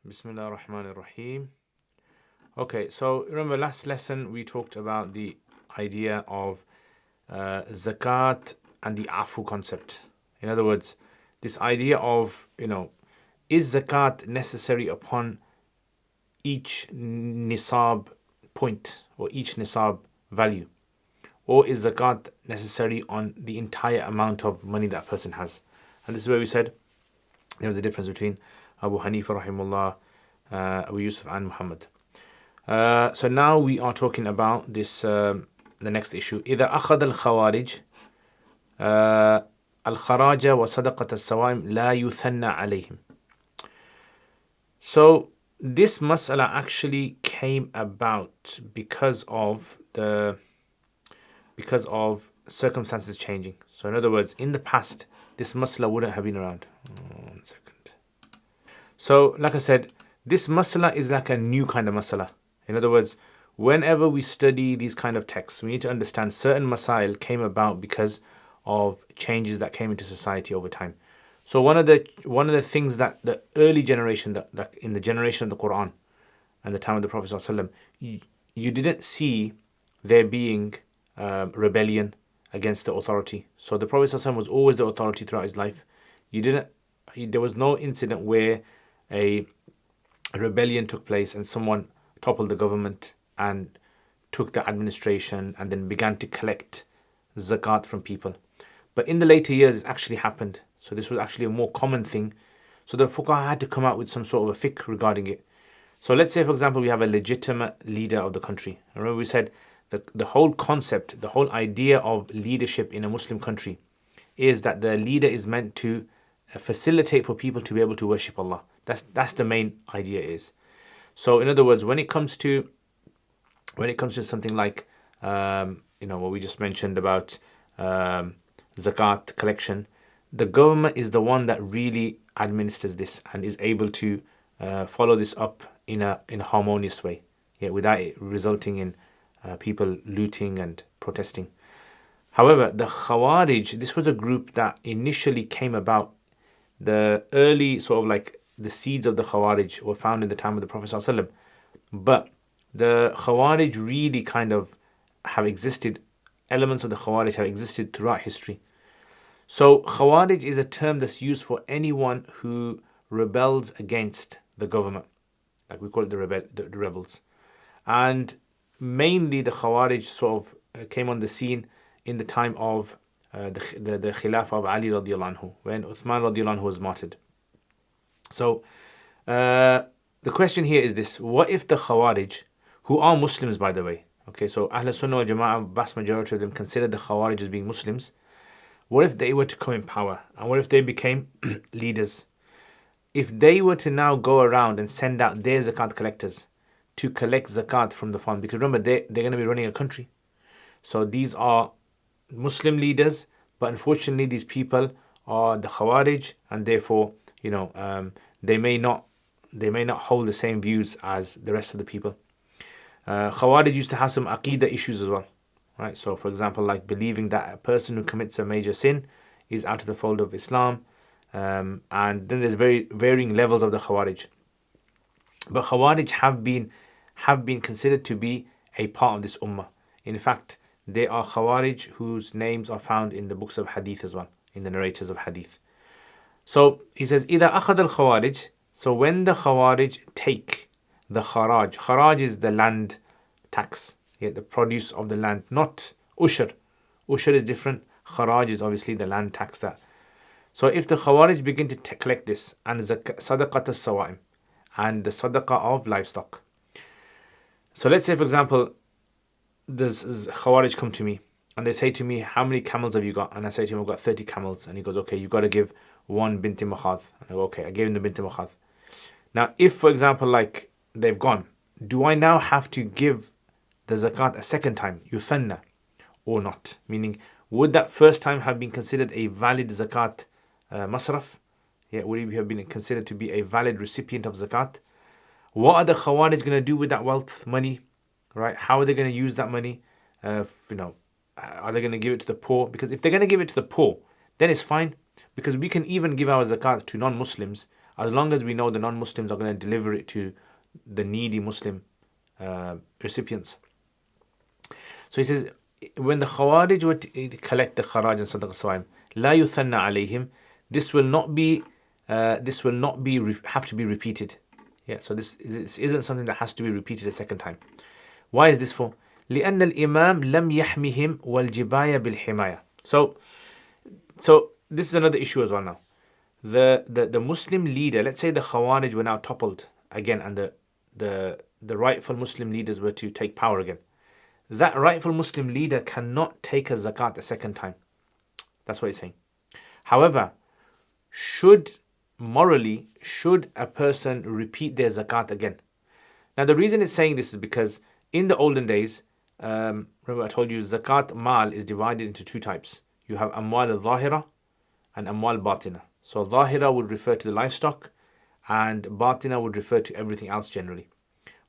Bismillah ar-Rahman ar-Rahim. Okay, so remember last lesson we talked about the idea of zakat and the afu concept. In other words, this idea of, is zakat necessary upon each nisab point or each nisab value? Or is zakat necessary on the entire amount of money that person has? And this is where we said there was a difference between Abu Hanifa rahimullah, Abu Yusuf and Muhammad. So now we are talking about this, the next issue. إذا أخذ الخوارج الخراج وصدقة السوائم لا يثنى عليهم. So this mas'ala actually came about because of circumstances changing. So in other words, in the past, this mas'ala wouldn't have been around. 1 second. So like I said, this mas'ala is like a new kind of mas'ala. In other words, whenever we study these kind of texts, we need to understand certain masail came about because of changes that came into society over time. So one of the things that the early generation, that in the generation of the Quran and the time of the Prophet ﷺ, you didn't see there being rebellion against the authority. So the Prophet ﷺ was always the authority throughout his life. There was no incident where a rebellion took place and someone toppled the government and took the administration and then began to collect zakat from people. But in the later years, it actually happened. So this was actually a more common thing. So the fuqaha had to come out with some sort of a fiqh regarding it. So let's say, for example, we have a legitimate leader of the country. Remember we said the whole concept, the whole idea of leadership in a Muslim country is that the leader is meant to facilitate for people to be able to worship Allah. That's the main idea is. So in other words, when it comes to something like what we just mentioned about zakat collection, the government is the one that really administers this and is able to follow this up in a harmonious way, without it resulting in people looting and protesting. However, the Khawarij, this was a group that initially came about. The early sort of like the seeds of the Khawarij were found in the time of the Prophet ﷺ. But the Khawarij really kind of have existed, elements of the Khawarij have existed throughout history. So Khawarij is a term that's used for anyone who rebels against the government. Like we call it the rebels. And mainly the Khawarij sort of came on the scene in the time of the Khilafah of Ali radiallahu anhu, when Uthman radiallahu anhu was martyred. So the question here is this: what if the Khawarij, who are Muslims by the way, okay, so Ahl Sunnah wal Jama'ah, vast majority of them consider the Khawarij as being Muslims. What if they were to come in power, and what if they became leaders? If they were to now go around and send out their zakat collectors to collect zakat from the fund, because remember they're going to be running a country, so these are Muslim leaders, but unfortunately these people are the Khawarij, and therefore they may not hold the same views as the rest of the people. Khawarij used to have some aqidah issues as well, right? So for example, like believing that a person who commits a major sin is out of the fold of Islam, and then there's very varying levels of the Khawarij. But Khawarij have been considered to be a part of this ummah. In fact, there are Khawarij whose names are found in the books of Hadith as well, in the narrators of Hadith. So he says, إِذَا أَخَذَ الْخَوَارِجِ. So when the Khawarij take the kharaj. Kharaj is the land tax, the produce of the land, not ushur. Ushur is different. Kharaj is obviously the land tax that. So if the Khawarij begin to collect this, and sadaqat as-sawa'im, and the sadaqah of livestock. So let's say, for example, there's Khawarij come to me and they say to me, how many camels have you got? And I say to him, I've got 30 camels. And he goes, okay, you've got to give one binti makhadh. And I go, okay, I gave him the binti makhadh. Now, if, for example, like they've gone, do I now have to give the zakat a second time, yuthanna, or not? Meaning, would that first time have been considered a valid zakat masraf? Would he have been considered to be a valid recipient of zakat? What are the Khawarij going to do with that wealth, money? Right? How are they going to use that money? Are they going to give it to the poor? Because if they're going to give it to the poor, then it's fine. Because we can even give our zakat to non-Muslims. as long as we know the non-Muslims are going to deliver it to the needy Muslim recipients. So he says, when the Khawarij were to collect the Kharaj and Sadaqah Sawaim, la yuthanna alayhim, this will not be have to be repeated. Yeah, so this isn't something that has to be repeated a second time. Why is this for? لأن الإمام لم يحمهم والجباية بالحماية. So this is another issue as well now. The Muslim leader, let's say the Khawarij were now toppled again, and the rightful Muslim leaders were to take power again. That rightful Muslim leader cannot take a zakat a second time. That's what he's saying. However, morally, should a person repeat their zakat again? Now the reason it's saying this is because in the olden days, remember I told you zakat mal is divided into two types. You have amwal al-zahira and amwal batina. So zahira would refer to the livestock and batina would refer to everything else generally.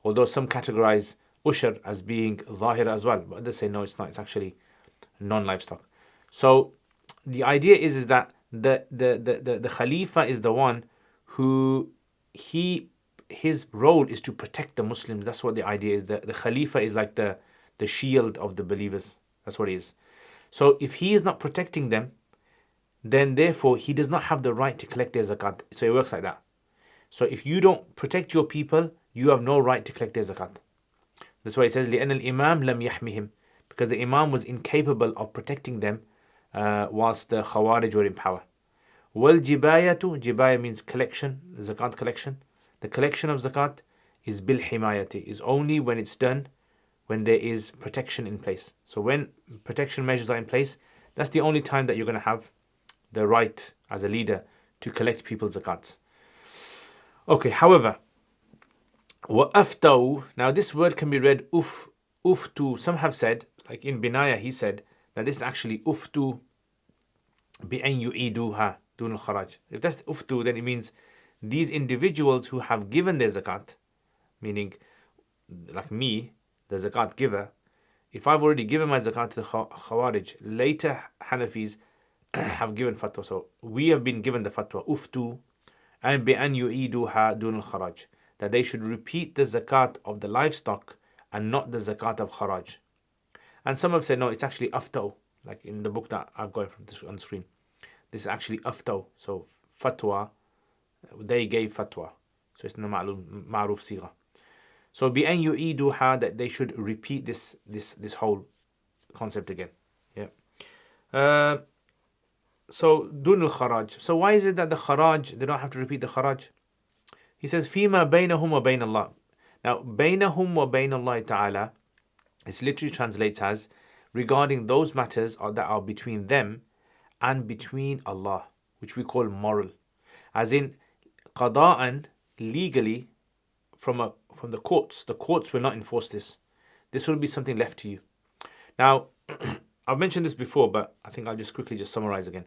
Although some categorize ushur as being zahira as well, but others say no, it's not, it's actually non-livestock. So the idea is that the Khalifa is the one who his role is to protect the Muslims. That's what the idea is. The Khalifa is like the shield of the believers. That's what he is. So if he is not protecting them, then therefore he does not have the right to collect their zakat. So it works like that. So if you don't protect your people, you have no right to collect their zakat. That's why it says لأن الإمام لم يحمهم, because the Imam was incapable of protecting them whilst the Khawarij were in power. وَالْجِبَايَةُ, jibaya means collection, zakat collection. The collection of zakat is بالحماية, is only when it's done when there is protection in place. So when protection measures are in place, that's the only time that you're going to have the right as a leader to collect people's zakats. Okay, however, وَأَفْتَوْا, now this word can be read uftu. Some have said, like in Binaya, he said that this is actually uftu بِأَنْ يُعِيدُوهَا دُونَ الْخَرَاج. If that's uftu, then it means these individuals who have given their zakat, meaning like me, the zakat giver, if I've already given my zakat to the Khawarij, later Hanafis have given fatwa. So we have been given the fatwa, uftu, and بِأَنْ يُعِيدُوهَا دُونَ الْخَرَاج, that they should repeat the zakat of the livestock and not the zakat of Kharaj. And some have said, no, it's actually aftau, like in the book that I've got from this on the screen. This is actually aftau. So fatwa, they gave fatwa. So it's in the ma'ruf sigha. So بِأَنْ يُعِيدُوهَا, that they should repeat this whole concept again. Yeah. So dun al-kharaj. So why is it that the kharaj, they don't have to repeat the kharaj? He says, فِيمَا بَيْنَهُمْ وَبَيْنَ اللَّهِ. Now, بَيْنَهُمْ وَبَيْنَ اللَّهِ ta'ala, it literally translates as regarding those matters that are between them and between Allah, which we call moral. As in, qada'an, legally, from the courts will not enforce this. This will be something left to you. Now, I've mentioned this before, but I think I'll just quickly summarize again.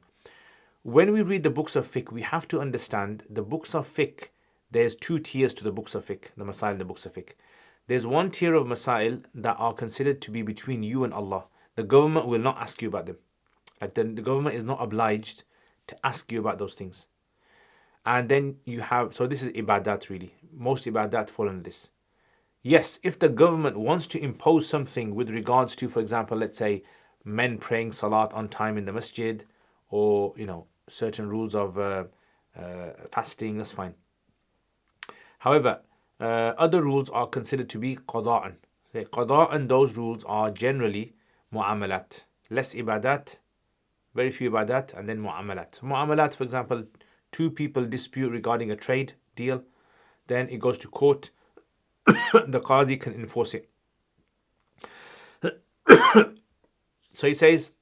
When we read the books of fiqh, we have to understand the books of fiqh. There's two tiers to the books of fiqh, the masail in the books of fiqh. There's one tier of masail that are considered to be between you and Allah. The government will not ask you about them. Like the government is not obliged to ask you about those things. And then you have, so this is ibadat really. Most ibadat fall under this. Yes, if the government wants to impose something with regards to, for example, let's say men praying salat on time in the masjid, or certain rules of fasting, that's fine. However, other rules are considered to be qada'an. Qada'an, those rules are generally mu'amalat. Less ibadat, very few ibadat, and then mu'amalat. Mu'amalat, for example, two people dispute regarding a trade deal, then it goes to court, the qazi can enforce it. So he says,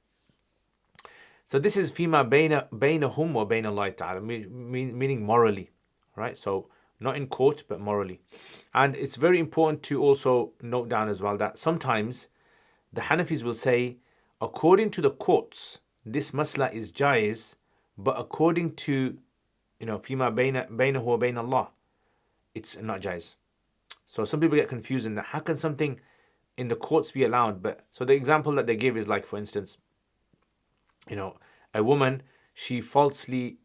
so this is fima bainahum wa bain Allah ta'ala, meaning morally, right? So not in court, but morally. And it's very important to also note down as well that sometimes the Hanafis will say, according to the courts, this masla is jaiz, but according to, fima bainahu wa bain Allah, it's not jaiz. So some people get confused in that. How can something in the courts be allowed? But so the example that they give is like, for instance, a woman, she falsely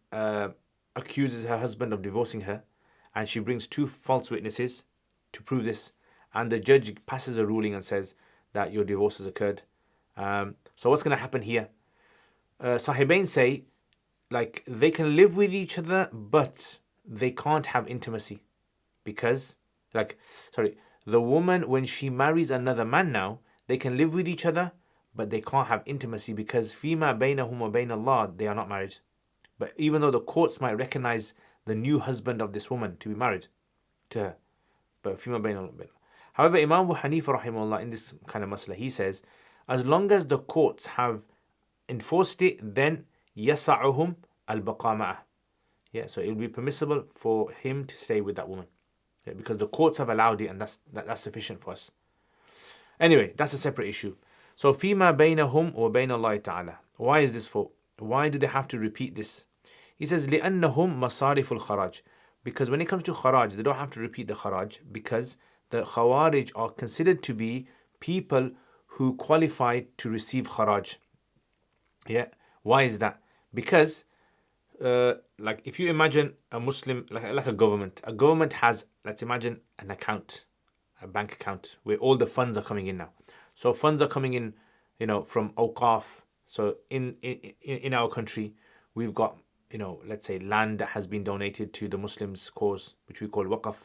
accuses her husband of divorcing her, and she brings two false witnesses to prove this, and the judge passes a ruling and says that your divorce has occurred. So what's going to happen here? Sahibain say, like, they can live with each other, but they can't have intimacy. Because, the woman, when she marries another man now, they can live with each other, but they can't have intimacy because فِيمَا بَيْنَهُمْ وَبَيْنَ اللَّهِ, they are not married. But even though the courts might recognize the new husband of this woman to be married to her, but فِيمَا بَيْنَ اللَّهِ. However, Imam Abu Hanifa rahimahullah, in this kind of masla, he says, as long as the courts have enforced it, then يَسَعُهُمْ الْبَقَى مَعَهُ. Yeah, so it will be permissible for him to stay with that woman. Yeah, because the courts have allowed it, and that's sufficient for us. Anyway, that's a separate issue. So فِيمَا بَيْنَهُمْ وَبَيْنَ اللَّهِ تَعَالَى. Why is this for? Why do they have to repeat this? He says لِأَنَّهُمْ مَصَارِفُ الْخَرَاج. Because when it comes to kharaj, they don't have to repeat the kharaj, because the Khawarij are considered to be people who qualify to receive kharaj. Yeah, why is that? Because like, if you imagine a Muslim, like a government has, let's imagine, an account, a bank account where all the funds are coming in now. So funds are coming in, from awqaf. So in our country, we've got, let's say, land that has been donated to the Muslims cause, which we call waqf.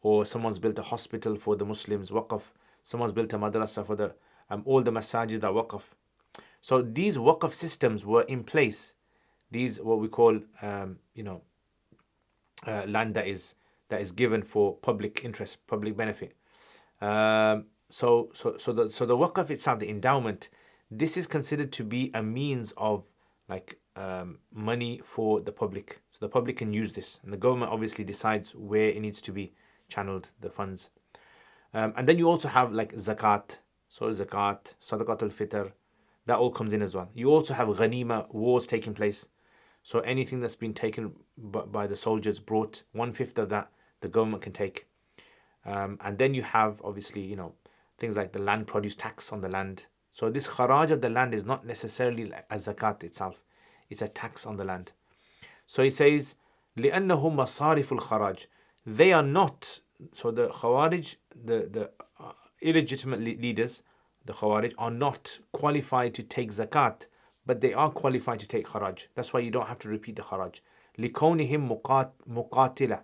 Or someone's built a hospital for the Muslims, waqf. Someone's built a madrasa for the all the masajid are waqf. So these waqf systems were in place. These, what we call, land that is given for public interest, public benefit. So the waqf itself, the endowment, this is considered to be a means of money for the public. So the public can use this, and the government obviously decides where it needs to be channeled, the funds. And then you also have zakat. So zakat, sadaqatul fitr, that all comes in as well. You also have ghanima, wars taking place. So anything that's been taken by the soldiers, brought 1/5 of that the government can take. And then you have, obviously, things like the land produce tax on the land. So this kharaj of the land is not necessarily a zakat itself. It's a tax on the land. So he says, لِأَنَّهُمْ مَصَارِفُ الْخَرَاج. They are not, so the Khawarij, the illegitimate leaders, the Khawarij, are not qualified to take zakat, but they are qualified to take kharaj. That's why you don't have to repeat the kharaj. لِكَوْنِهِمْ مُقَاتِلَةً.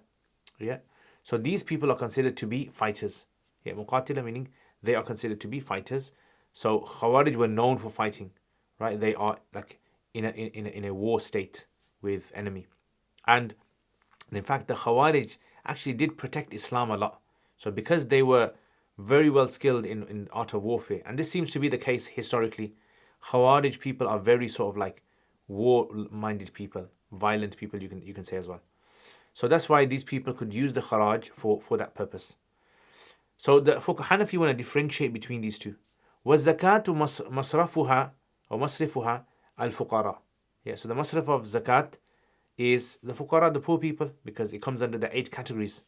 Yeah. So these people are considered to be fighters. Yeah, muqatila meaning they are considered to be fighters. So Khawarij were known for fighting, right? They are in a war state with enemy. And in fact, the Khawarij actually did protect Islam a lot. So because they were very well skilled in art of warfare, and this seems to be the case historically, Khawarij people are very sort of war-minded people, violent people, you can say as well. So that's why these people could use the kharaj for that purpose. So the fuqaha Hanafi want to differentiate between these two. وَالزَّكَاةُ مَصْرَفُهَا أو مَصْرِفُهَا الْفُقَرَى. Yeah, so the masraf of zakat is the fuqara, the poor people, because it comes under the 8 categories.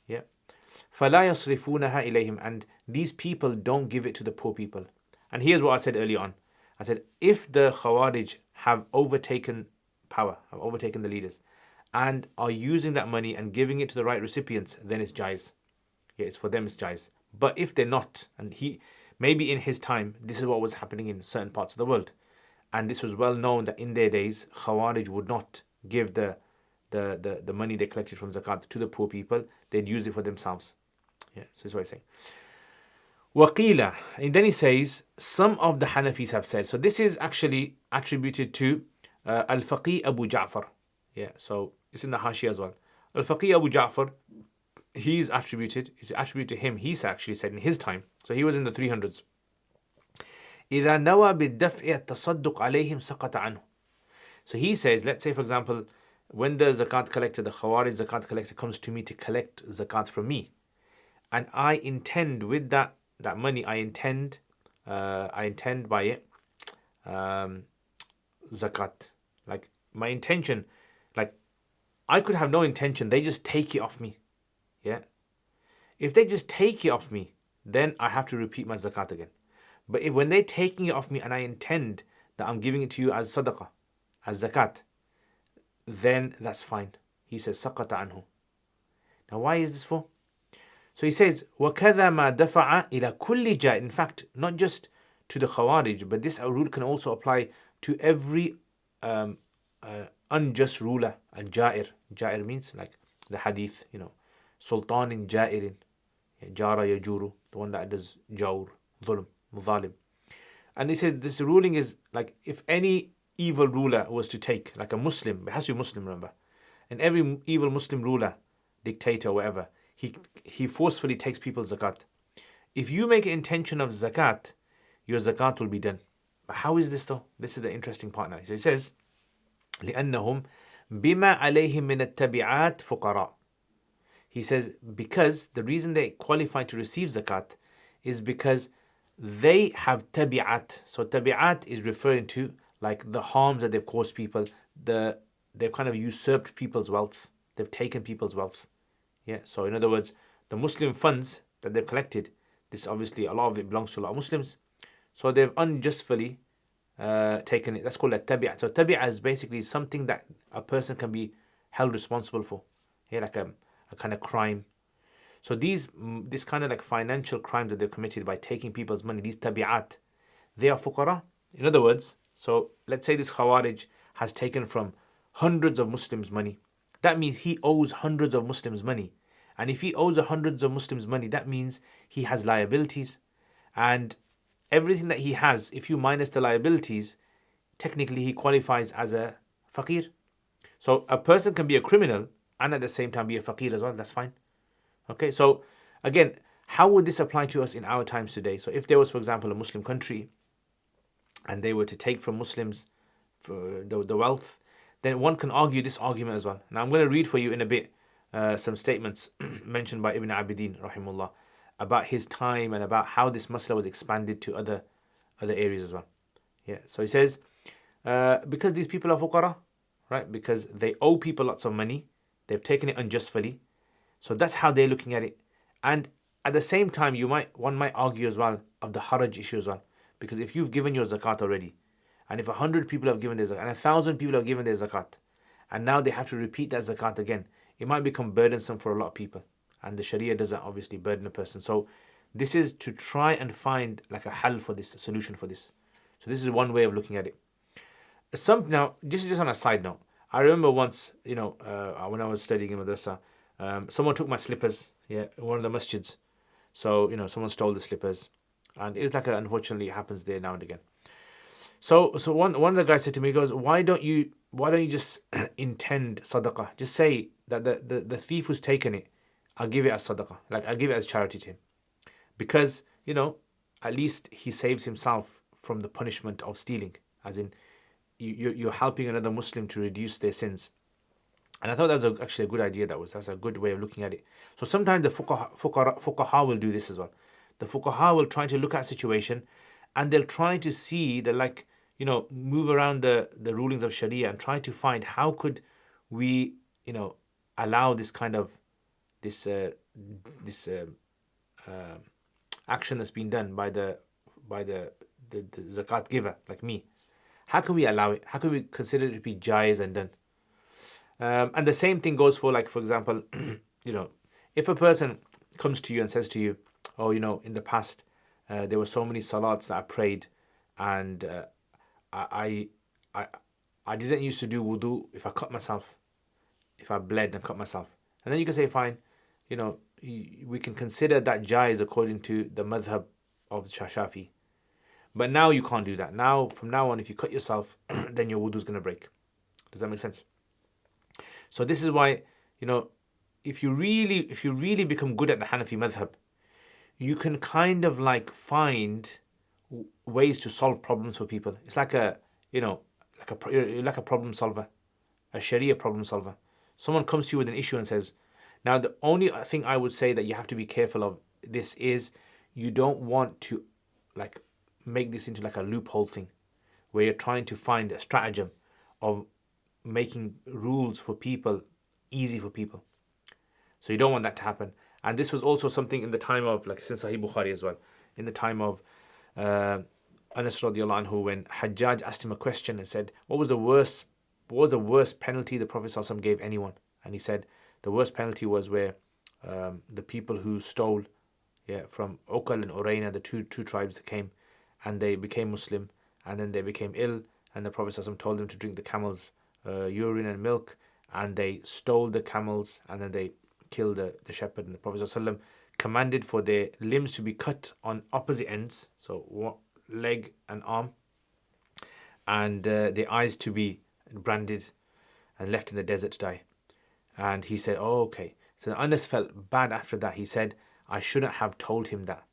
Yeah. فَلَا يَصْرِفُونَهَا إِلَيْهِمْ. And these people don't give it to the poor people. And here's what I said earlier on. I said, if the Khawarij have overtaken power, have overtaken the leaders, and are using that money and giving it to the right recipients, then it's jaiz. Yeah, it's for them, it's jaiz. But if they're not, and maybe in his time, this is what was happening in certain parts of the world, and this was well known that in their days, Khawarij would not give the money they collected from zakat to the poor people. They'd use it for themselves. Yeah, so that's what he's saying. Waqila, and then he says, some of the Hanafis have said, so this is actually attributed to Al-Faqih Abu Ja'far. Yeah, so it's in the Hashi as well. Al-Faqih Abu Ja'far, it's attributed to him. He's actually said in his time, so he was in the 300s. إِذَا نَوَى بِالدَّفْءِ التَّصَدُّقْ عَلَيْهِمْ سَقَطَ عَنْهُ. So he says, let's say for example, when the zakat collector, the Khawarij zakat collector comes to me to collect zakat from me, and I intend with that money, I intend by it zakat. Like my intention, I could have no intention. They just take it off me. Yeah. If they just take it off me, then I have to repeat my zakat again. But when they're taking it off me and I intend that I'm giving it to you as sadaqah, as zakat, then that's fine. He says سقط عنه. Now why is this for? So he says وكذا ما دفع إلى كل جائر. In fact, not just to the Khawarij, but this rule can also apply to every unjust ruler. And Jair. Jair means like the hadith, Sultan in Jairin. Jara yajuru, the one that does jawr, dhulm, mudhalim. And he says this ruling is like if any evil ruler was to take, like a Muslim, it has to be Muslim, remember. And every evil Muslim ruler, dictator, whatever, he forcefully takes people's zakat. If you make an intention of zakat, your zakat will be done. But how is this though? This is the interesting part now. So he says, لأنهم بما عليهم من التبعات فقراء. He says because the reason they qualify to receive zakat is because they have tabi'at. So tabi'at is referring to like the harms that they've caused people. They've kind of usurped people's wealth. They've taken people's wealth. Yeah. So in other words, the Muslim funds that they've collected, this obviously a lot of it belongs to a lot of Muslims. So they've unjustly taken it. That's called a tabi'at. So tabi'at is basically something that a person can be held responsible for. Yeah, like a kind of crime. So this kind of like financial crimes that they've committed by taking people's money, these tabi'at, they are fuqara. In other words, so let's say this Khawarij has taken from hundreds of Muslims money. That means he owes hundreds of Muslims money. And if he owes hundreds of Muslims money, that means he has liabilities. And everything that he has, if you minus the liabilities, technically he qualifies as a faqir. So a person can be a criminal and at the same time be a faqir as well. That's fine. Okay, so again, how would this apply to us in our times today? So if there was, for example, a Muslim country and they were to take from Muslims for the wealth, then one can argue this argument as well. Now I'm going to read for you in a bit some statements mentioned by Ibn Abidin, rahimullah, about his time and about how this masla was expanded to other areas as well. Yeah, so he says, because these people are fuqara, right? Because they owe people lots of money, they've taken it unjustly. So that's how they're looking at it. And at the same time, one might argue as well of the haraj issue as well. Because if you've given your zakat already, and if 100 people have given their zakat, and 1,000 people have given their zakat, and now they have to repeat that zakat again, it might become burdensome for a lot of people. And the Sharia doesn't obviously burden a person. So this is to try and find like a hal for this, a solution for this. So this is one way of looking at it. Now, just on a side note, I remember once, when I was studying in madrasa, someone took my slippers, in one of the masjids. So, someone stole the slippers. And it was like, unfortunately, it happens there now and again. So one of the guys said to me, he goes, why don't you just intend sadaqah? Just say that the thief who's taken it, I'll give it as sadaqah. Like, I'll give it as charity to him. Because, at least he saves himself from the punishment of stealing. As in, you're helping another Muslim to reduce their sins. And I thought that was actually a good idea. That's a good way of looking at it. So sometimes the fuqaha will do this as well. The fuqaha will try to look at a situation and they'll try to see, move around the rulings of Sharia and try to find how could we, allow this kind of, this action that's been done by the zakat giver, like me. How can we allow it? How can we consider it to be jaiz and done? And the same thing goes for, like, for example, if a person comes to you and says to you, oh, in the past, there were so many salats that I prayed and I didn't used to do wudu if I cut myself, if I bled and cut myself. And then you can say, fine, we can consider that jaiz according to the madhab of Shafi. But now you can't do that. Now, from now on, if you cut yourself, then your wudu is going to break. Does that make sense? So this is why, if you really become good at the Hanafi madhab, you can kind of like find ways to solve problems for people. It's like you're like a problem solver, a Sharia problem solver. Someone comes to you with an issue and says, now the only thing I would say that you have to be careful of this is you don't want to like make this into like a loophole thing where you're trying to find a stratagem of making rules for people easy for people. So you don't want that to happen. And this was also something in the time of, like, since Sahih Bukhari as well, in the time of Anas radiallahu anhu, when Hajjaj asked him a question and said, what was the worst what was the worst penalty the Prophet ﷺ gave anyone? And he said the worst penalty was where the people who stole, from Uqal and Urayna, the two tribes that came, and they became Muslim, and then they became ill, and the Prophet ﷺ told them to drink the camels' urine and milk, and they stole the camels, and then they killed the shepherd. And the Prophet ﷺ commanded for their limbs to be cut on opposite ends, so leg and arm, and their eyes to be branded and left in the desert to die. And he said, oh, okay. So Anas felt bad after that. He said, I shouldn't have told him that.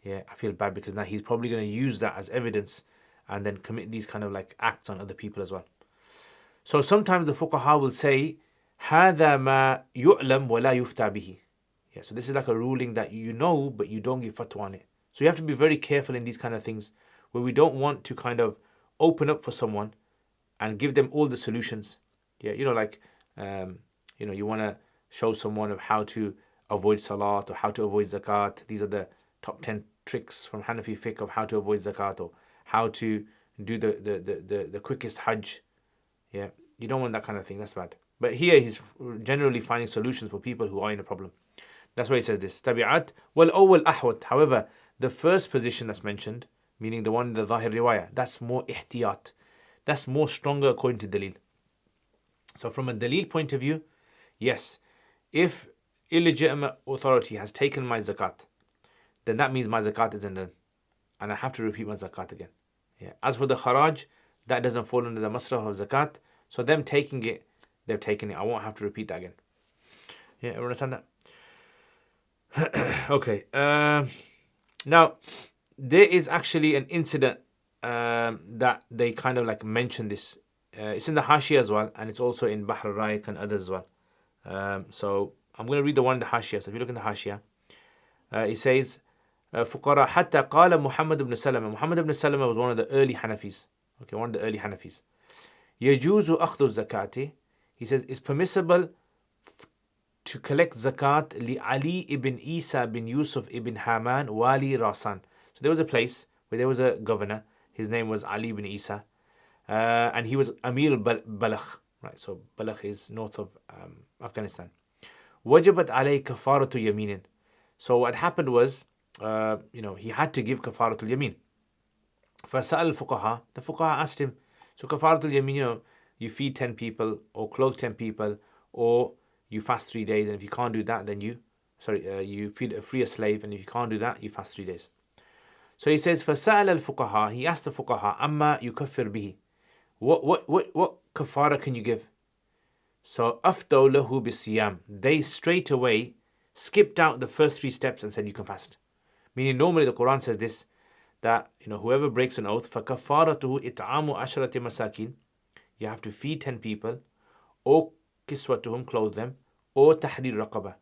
Yeah, I feel bad because now he's probably going to use that as evidence and then commit these kind of like acts on other people as well. So sometimes the fuqaha will say, هَذَا مَا يُعْلَمْ وَلَا يُفْتَى بِهِ. Yeah, so this is like a ruling that you know, but you don't give fatwa on it. So you have to be very careful in these kind of things where we don't want to kind of open up for someone and give them all the solutions. Yeah, you want to show someone of how to avoid salat or how to avoid zakat. These are the top 10 tricks from Hanafi fiqh of how to avoid zakat or how to do the quickest hajj. Yeah, you don't want that kind of thing. That's bad. But here he's generally finding solutions for people who are in a problem. That's why he says this. Tabi'at wal awwal ahwat. However, the first position that's mentioned, meaning the one in the Zahir riwayah, that's more ihtiyat. That's more stronger according to Dalil. So from a Dalil point of view, yes, if illegitimate authority has taken my zakat, then that means my zakat isn't done. And I have to repeat my zakat again. Yeah. As for the kharaj, that doesn't fall under the masraf of zakat. So them taking it, they've taken it. I won't have to repeat that again. Yeah, everyone understand that? Okay. Now, there is actually an incident that they kind of like mention this. It's in the Hashia as well, and it's also in Bahr al-Ra'iq and others as well. So I'm going to read the one in the Hashia. So if you look in the Hashia, it says, فقراء حتى قال محمد بن سلمة. Muhammad ibn Salama was one of the early Hanafis. Okay, one of the early Hanafis. يجوز أخذ الزكاة. He says it's permissible to collect zakat لعلي ibn Isa bin Yusuf ibn Haman wali Rasan. So there was a place where there was a governor. His name was Ali ibn Isa, and he was Amir Balakh. Right, so Balakh is north of Afghanistan. وجبت عليه كفارة يمين. So what happened was, he had to give kafaratul yamin. فسأل الفقهاء. The fuqaha asked him, so kafaratul yamin, you feed 10 people or clothe 10 people or you fast 3 days, and if you can't do that, then you free a slave, and if you can't do that, you fast 3 days. So he says, فسأل الفقهاء. He asked the fuqaha, أما يكفر به. What kafara can you give? So أفتوا له بالصيام. They straight away skipped out the first 3 steps and said you can fast. Meaning normally the Quran says this, that whoever breaks an oath, فكفارته إطعام عشرة مساكين. You have to feed 10 people, or kiswatuhum, clothe them, or tahrir raqaba.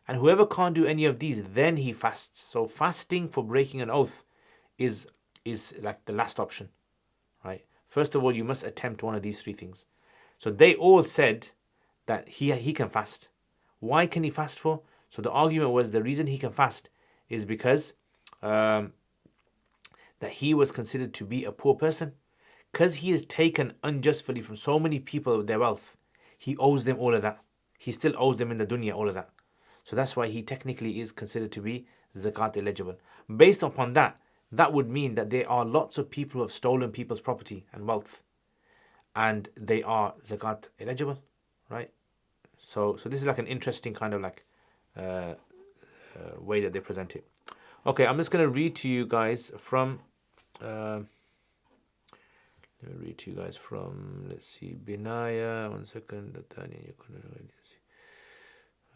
And whoever can't do any of these, then he fasts. So fasting for breaking an oath is like the last option, right? First of all, you must attempt one of these 3 things. So they all said that he can fast. Why can he fast for? So the argument was the reason he can fast is because that he was considered to be a poor person. Because he is taken unjustly from so many people with their wealth, he owes them all of that. He still owes them in the dunya all of that. So that's why he technically is considered to be zakat eligible. Based upon that, that would mean that there are lots of people who have stolen people's property and wealth, and they are zakat eligible, right? So this is like an interesting kind of like way that they present it. Okay, I'm just going to read to you guys from let's see, Binaya, 1 second.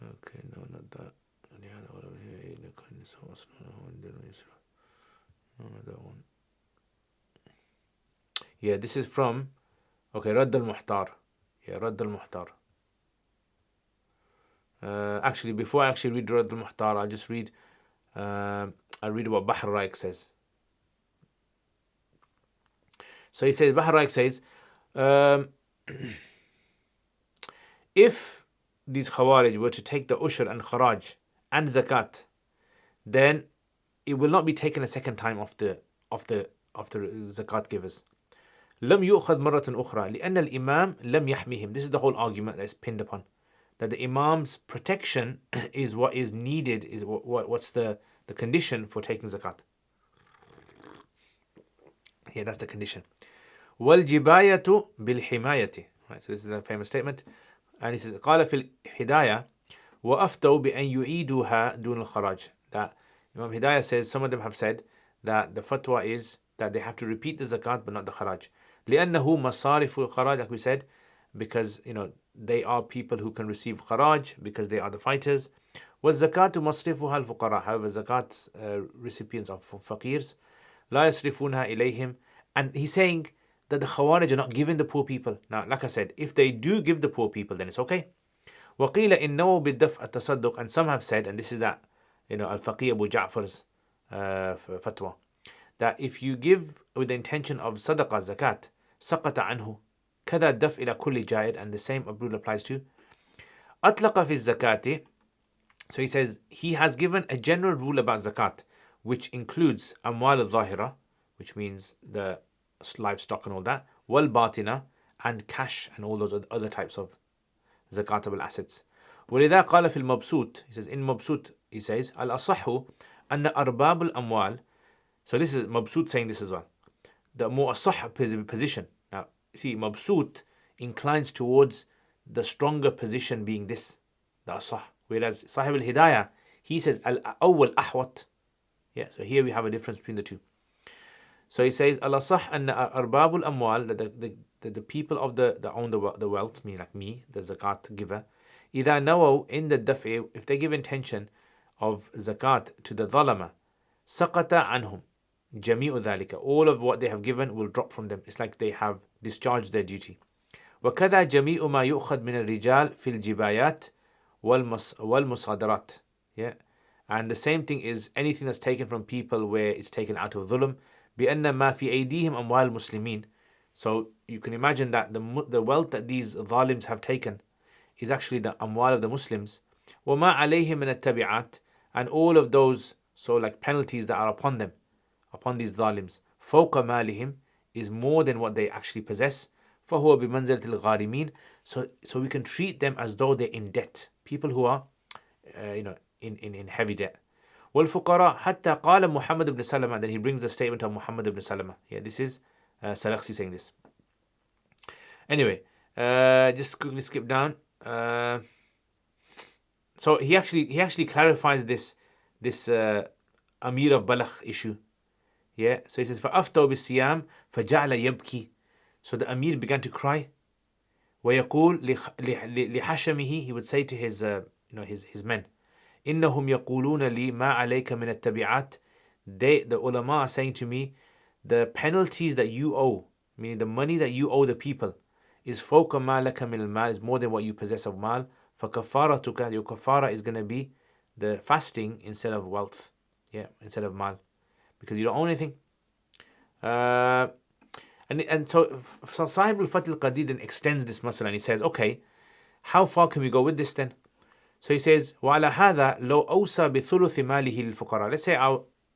Okay, no, not that. No, not that one. Yeah, this is from, Radd al-Muhtar. Yeah, Radd al-Muhtar. Actually, before I actually read Radd al-Muhtar, I'll just read, I'll read what Bahr al-Ra'iq says. So he says, Bahr al-Ra'iq says, if these Khawarij were to take the Ushur and Kharaj and Zakat, then it will not be taken a second time off the Zakat givers. لم يؤخذ مرة أخرى لأن الإمام لم يحميهم. This is the whole argument that is pinned upon. That the Imam's protection is what is needed, is what's the condition for taking zakat. Yeah, that's the condition. وَالْجِبَايَةُ بِالْحِمَايَةِ. Right, so this is a famous statement. And he says, قال في الهداية وَأَفْتَوْا بِأَنْ يُعِيدُوهَا دُونَ الْخَرَاج. That Imam Hidayah says, some of them have said that the fatwa is that they have to repeat the zakat but not the kharaj. لأنه مصارف الخراج, like we said, because they are people who can receive kharaj because they are the fighters. والزكاة مصرفها الفقراء. However, zakat recipients are faqirs. لا يصرفونها إليهم. And he's saying that the Khawarij are not giving the poor people. Now, like I said, if they do give the poor people, then it's okay. وقيل إنه بالدفع التصدق. And some have said, and this is that Al-Faqih Abu Ja'far's fatwa, that if you give with the intention of sadaqah, zakat, سقط عنه كذا الدفع إلى كل جائر. And the same rule applies to أطلق في الزكاة. So he says he has given a general rule about zakat, which includes أموال الظاهرة, which means the livestock and all that, والباطنة, and cash and all those other types of zakatable assets. ولذا قال في المبسوط, he says in مبسوط, he says الأصح أن أرباب الأموال. So this is Mabsut saying this as well. The more asah position. Now, see, Mabsut inclines towards the stronger position being this, the asah. Whereas Sahib al-Hidayah, he says al-awwal ahwat. Yeah, so here we have a difference between the two. So he says al-asah anna arbabul amwal, that the people of that own the wealth, meaning like me, the zakat giver, إذا نووا in the daf'i, if they give intention of zakat to the dhalama, سقط عنهم جميع ذلك, all of what they have given will drop from them. It's like they have discharged their duty. وكذا جميع ما يؤخذ من الرجال في الجبايات والمصادرات. Yeah, and the same thing is anything that's taken from people where it's taken out of dhulm. بأن ما في أيديهم أموال المسلمين. So you can imagine that the wealth that these zalims have taken is actually the amwal of the Muslims. وما عليهم من التبعات, and all of those like penalties that are upon them, upon these zalims, فوق مالهم, is more than what they actually possess. فهو بمنزلة الغارمين. So we can treat them as though they're in debt, people who are in heavy debt. والفقراء حتى قال محمد بن سلمة. Then he brings the statement of Muhammad ibn Salama. Yeah, this is Salakhsi saying this. Anyway, just quickly skip down. So he actually clarifies this Amir of Balakh issue. Yeah, so he says فأفتوا بالصيام فجعل يبكي. So the Amir began to cry. ويقول لحشمه, he would say to his his men, إنهم يقولون لي ما عليك من التبعات. The ulama are saying to me, the penalties that you owe, meaning the money that you owe the people, is فوق ما لك من المال, is more than what you possess of mal. فكفارتك, your kafara is going to be the fasting instead of wealth, instead of mal, because you don't own anything. And so Sahib al-Fath al-Qadir then extends this masala and he says, okay, how far can we go with this then? So he says, وَعَلَى هَذَا لَوْ أَوْسَى بِثُلُثِ مَالِهِ لِلْفُقَرَى. Let's say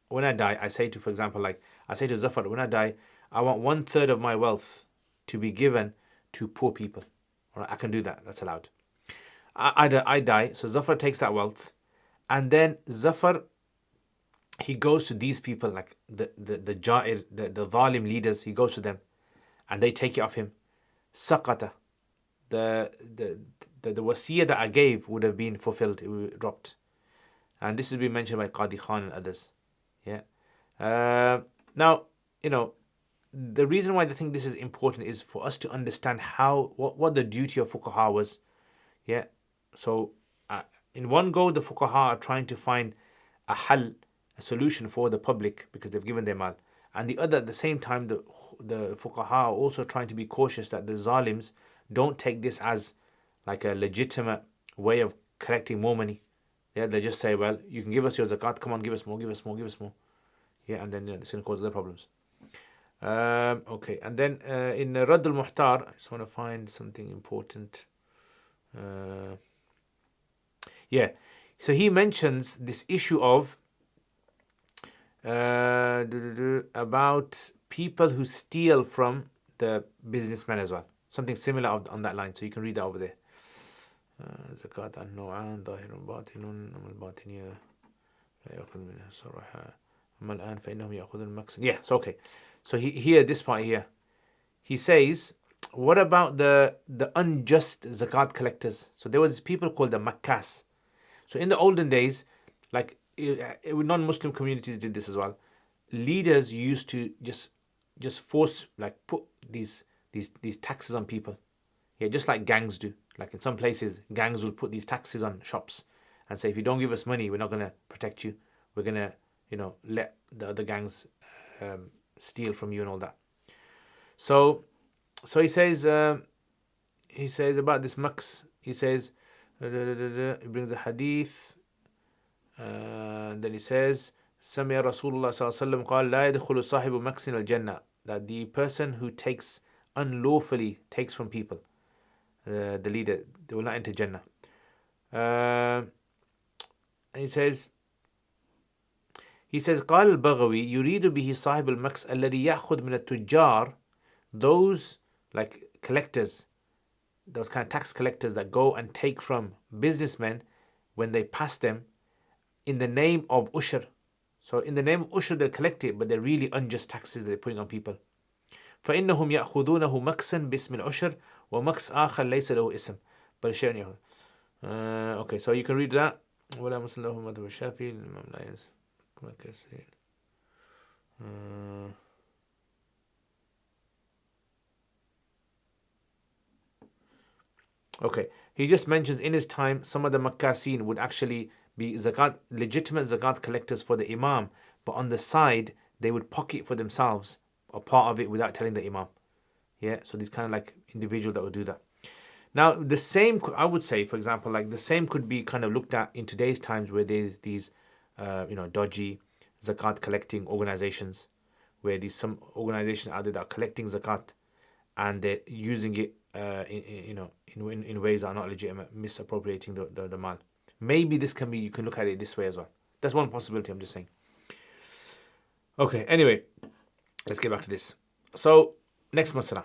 when I die, I say to, for example, I say to Zafar, when I die, I want 1/3 of my wealth to be given to poor people. All right, I can do that. That's allowed. I die, so Zafar takes that wealth, and then Zafar, he goes to these people, like the Ja'ir, the Zalim leaders, he goes to them, and they take it off him. Saqata. The wasiyah that I gave would have been fulfilled, it would have dropped. And this has been mentioned by Qadi Khan and others. Yeah. Now, the reason why I think this is important is for us to understand what the duty of fuqaha was. Yeah. So in one go, the fuqaha are trying to find a hal, a solution for the public because they've given their mal. And the other, at the same time, the fuqaha are also trying to be cautious that the zalims don't take this as like a legitimate way of collecting more money. Yeah, they just say, well, you can give us your zakat, come on, give us more, give us more, give us more. Yeah, and then it's going to cause other problems. Okay, and then in Radd al-Muhtar, I just want to find something important. So he mentions this issue of about people who steal from the businessmen as well. Something similar on that line. So you can read that over there. زكاة النوعان ظاهر باطن أما الباطنية لا يأخذ منها صراحة أما الآن فإنهم يأخذون المكسب. Yeah, so okay. So here, this part here, he says, what about the unjust zakat collectors? So there was people called the Makkas. So in the olden days, like non-Muslim communities did this as well. Leaders used to just force, like, put these taxes on people. Yeah, just like gangs do. Like in some places, gangs will put these taxes on shops and say, if you don't give us money, we're not going to protect you. We're going to, let the other gangs steal from you and all that. So he says about this maks. He says, he brings a hadith, and then he says, سمع رسول الله صلى الله عليه وسلم قال لا يدخل صاحب مكس الجنة, that the person who unlawfully takes from people, the leader, they will not enter Jannah. And he says قال البغوي يريد به صاحب المكس الذي يأخذ من التجار, those like collectors, those kind of tax collectors that go and take from businessmen when they pass them in the name of ushur. So in the name of ushur they collect it, but they're really unjust taxes they're putting on people. فإنهم يأخذونه مكسا باسم العشر ومكس آخر ليس له اسم بل شيء يأخذ. Okay, so you can read that. ولا مسلم له مذهب الشافعي الإمام لا ينسى كما كثير. Okay, he just mentions in his time some of the Makkasin would actually be legitimate zakat collectors for the Imam, but on the side they would pocket for themselves a part of it without telling the Imam. Yeah, so these kind of like individuals that would do that. Now the same, I would say, for example, like the same could be kind of looked at in today's times where there's these dodgy zakat collecting organizations, where these some organizations out there that are collecting zakat and they're using it in ways that are not legitimate, misappropriating the mal. Maybe this can be, you can look at it this way as well. That's one possibility, I'm just saying. Okay, anyway, let's get back to this. So, next masala.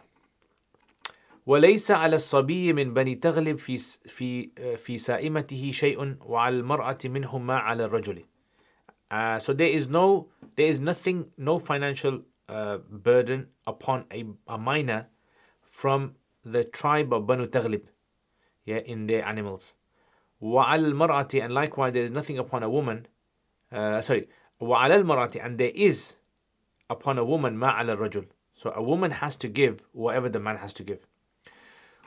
وليس على الصبي من بني تغلب في سائمته شيء وعلى المرأة منهم ما على الرجل. So there is nothing, no financial burden upon a minor from the tribe of Banu Taghlib, in their animals. وعلى المرأة, and likewise there is nothing upon a woman. وعلى المرأة, and there is upon a woman ما على الرجل. So a woman has to give whatever the man has to give.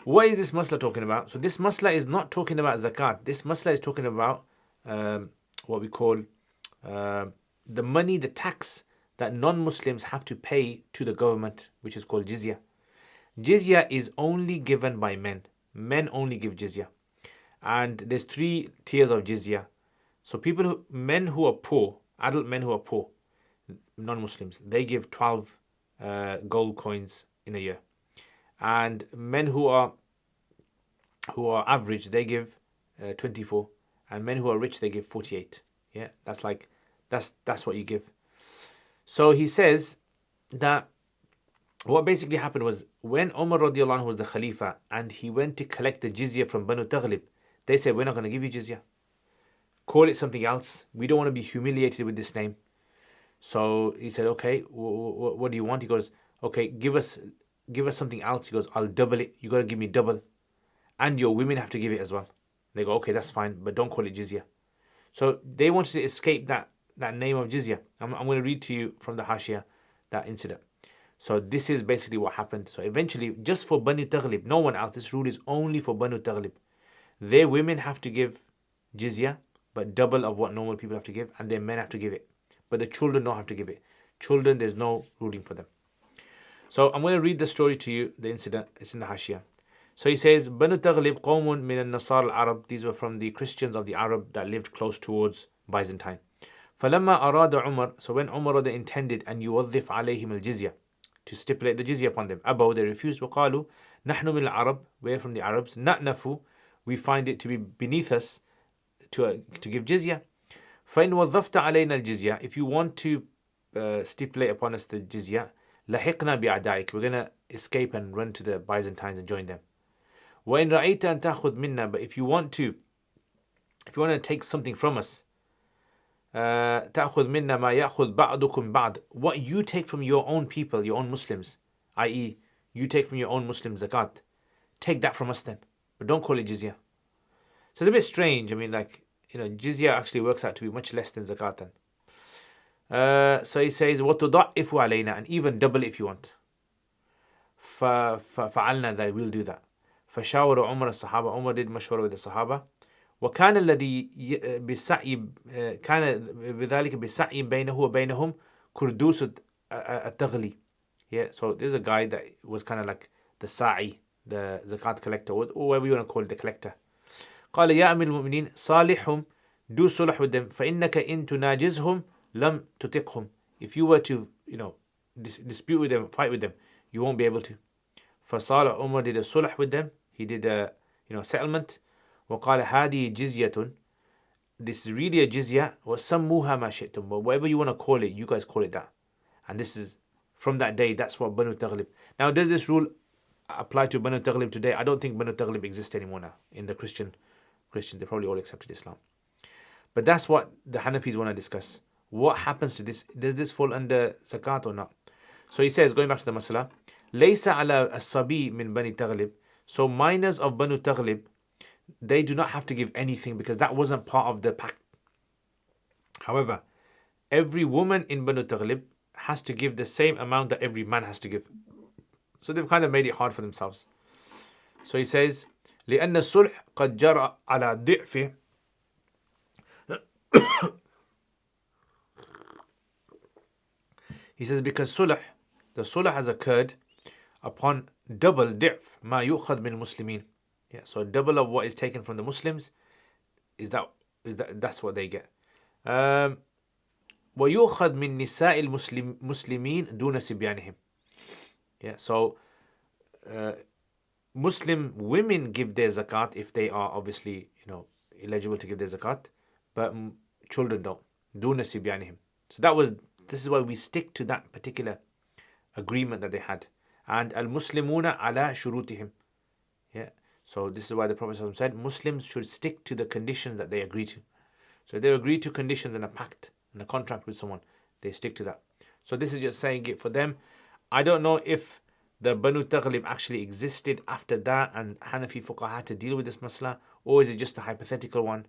What is this masla talking about? So this masla is not talking about zakat. This masla is talking about what we call the money, the tax that non-Muslims have to pay to the government, which is called jizya. Jizya is only given by men. Men only give jizya. And there's 3 tiers of jizya. So men who are poor, adult men who are poor, non-Muslims, they give 12 gold coins in a year. And men who are average, they give 24. And men who are rich, they give 48. Yeah, that's what you give. So he says that what basically happened was when Umar radiallahu anhu was the Khalifa and he went to collect the jizya from Banu Taghlib, they said, we're not going to give you jizya. Call it something else. We don't want to be humiliated with this name. So he said, okay, what do you want? He goes, okay, give us something else. He goes, I'll double it. You got to give me double. And your women have to give it as well. They go, okay, that's fine, but don't call it jizya. So they wanted to escape that name of jizya. I'm going to read to you from the Hashia that incident. So this is basically what happened. So eventually, just for Banu Taghlib, no one else, this rule is only for Banu Taghlib. Their women have to give jizya, but double of what normal people have to give, and their men have to give it. But the children don't have to give it. Children, there's no ruling for them. So I'm going to read the story to you, the incident. It's in the Hashia. So he says, Banu Taghlib qawmun min al-Nasar al-Arab. These were from the Christians of the Arab that lived close towards Byzantine. فَلَمَّا أَرَادَ عُمَرْ. So when Umar intended أن يوظف عليهم الجزية, to stipulate the jizya upon them, أبوا, they refused. وقالوا نحن من العرب, we're from the Arabs. نأنف, we find it to be beneath us to give jizya. فإن وظفت علينا الجزية, if you want to stipulate upon us the jizya, لحقنا بأعدائك. We're going to escape and run to the Byzantines and join them. وإن رأيت أن تأخذ منا, but if you want to take something from us, تأخذ منا ما يأخذ بعضكم بعض, what you take from your own people, your own Muslims, i.e. you take from your own Muslims zakat, take that from us then, but don't call it jizya. So it's a bit strange. I mean, like, jizya actually works out to be much less than zakat then. So he says وَتُضَعِّفُ عَلَيْنَا, and even double if you want. فَفَعَلْنَا, that we'll do that. فشاور عمر الصحابة, Umar did مشورة with the Sahaba. وكان الذي بالسعي كان بذلك بالسعي بينه وبينهم كردوس التغلي. Yeah, so there's a guy that was kind of like the sa'i, the zakat collector, or whatever you want to call it, the collector. قال يا أمير المؤمنين صالحهم, do sulh with them, فإنك إن تناجزهم لم تطقهم. If you were to, dispute with them, fight with them, you won't be able to. فصالح, Umar did a sulh with them, he did a, settlement. وقال هذه جزية, this is really a jizya, وسموها ما شئتم, but whatever you want to call it, you guys call it that. And this is, from that day, that's what Banu Taghlib. Now, does this rule apply to Banu Taghlib today? I don't think Banu Taghlib exists anymore now. In the Christians, they probably all accepted Islam. But that's what the Hanafis want to discuss. What happens to this? Does this fall under zakat or not? So he says, going back to the masala, ليس على الصبي من بني تغلب. So minors of Banu Taghlib, they do not have to give anything because that wasn't part of the pact. However, every woman in Banu Taghlib has to give the same amount that every man has to give. So they've kind of made it hard for themselves. So he says, لأن الصلح قد جرى على ضعفه. He says because the sulh has occurred upon double ضعف ما يؤخذ من المسلمين. Yeah, so double of what is taken from the Muslims that's what they get. ويؤخذ من نساء المسلمين دون صبيانهم. Yeah, so Muslim women give their zakat if they are obviously eligible to give their zakat, but children don't. دون صبيانهم. So this is why we stick to that particular agreement that they had. And al-Muslimuna ala shurutihim. Yeah. So this is why the Prophet said Muslims should stick to the conditions that they agree to. So if they agree to conditions in a pact, in a contract with someone, they stick to that. So this is just saying it for them. I don't know if the Banu Taghlib actually existed after that and Hanafi fuqaha had to deal with this masla, or is it just a hypothetical one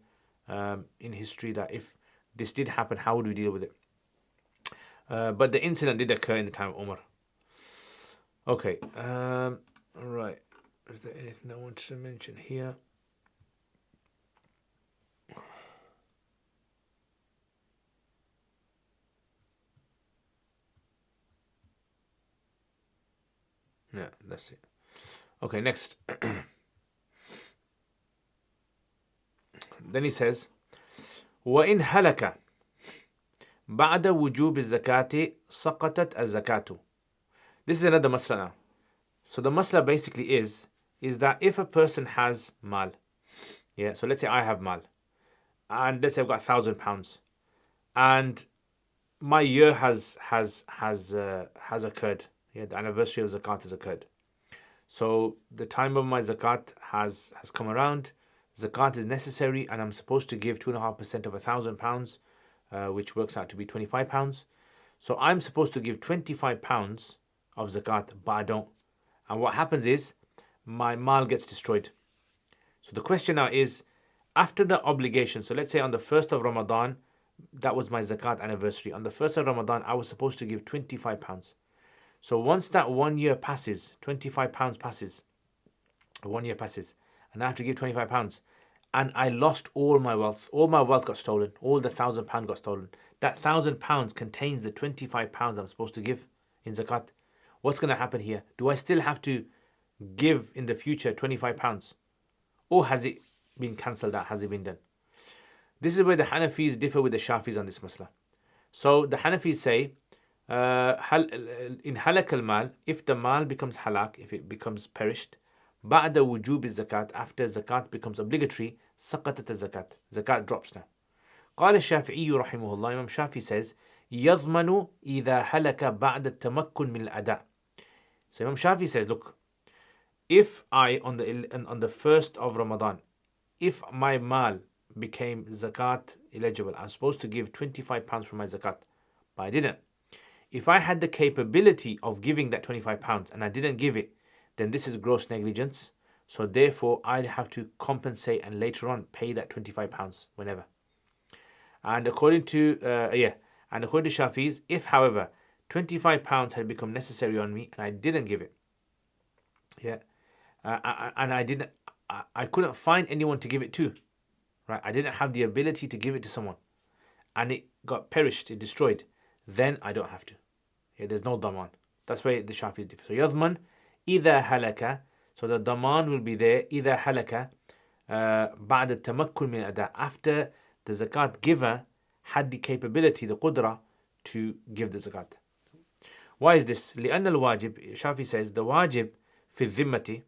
in history that if this did happen, how would we deal with it? But the incident did occur in the time of Umar. Okay, right. Is there anything I want to mention here? Yeah, that's it. Okay, next. Then he says, وَإِنْ هَلَكَ بعد وجوب الزكاة سقطت الزكاة. This is another masla now. So the masla basically is that if a person has mal, yeah, so let's say I have mal, and let's say I've got £1,000, and my year has occurred, yeah, the anniversary of zakat has occurred. So the time of my zakat has come around. Zakat is necessary, and I'm supposed to give 2.5% of £1,000, which works out to be £25. So I'm supposed to give £25 of zakat, but I don't. And what happens is my mal gets destroyed. So the question now is, after the obligation, so let's say on the 1st of Ramadan, that was my zakat anniversary. On the 1st of Ramadan, I was supposed to give £25. So once that 1 year passes, £25 passes, 1 year passes, and I have to give £25, and I lost all my wealth got stolen, all the £1,000 got stolen. That £1,000 contains the £25 I'm supposed to give in zakat. What's going to happen here? Do I still have to give in the future £25? Or has it been cancelled out? Has it been done? This is where the Hanafis differ with the Shafis on this masla. So the Hanafis say, in halak al-mal, if the mal becomes halak, if it becomes perished, بعد وجوب الزكاة, after zakat becomes obligatory, سقطت الزكاة. Zakat drops now. قال الشافعي رحمه الله, Imam Shafi says, يضمن إذا هلك بعد التمكن من الأداء. So Imam Shafi says, look, if I, on the first of Ramadan, if my mal became zakat eligible, I'm supposed to give £25 from my zakat, but I didn't. If I had the capability of giving that £25 and I didn't give it, then this is gross negligence. So therefore, I'd have to compensate and later on pay that £25 whenever. And according to Shafi's, if however £25 had become necessary on me and I didn't give it, and I couldn't find anyone to give it to, right? I didn't have the ability to give it to someone, and it got perished, it destroyed, then I don't have to. There's no daman. That's why the Shafis differ. So yadman إذا halaka. So the daman will be there إذا halaka بعد التمكن من الأداء, after the zakat giver had the capability, the qudra, to give the zakat. Why is this? لأن الواجب, Shafi says, the wajib في الذمة,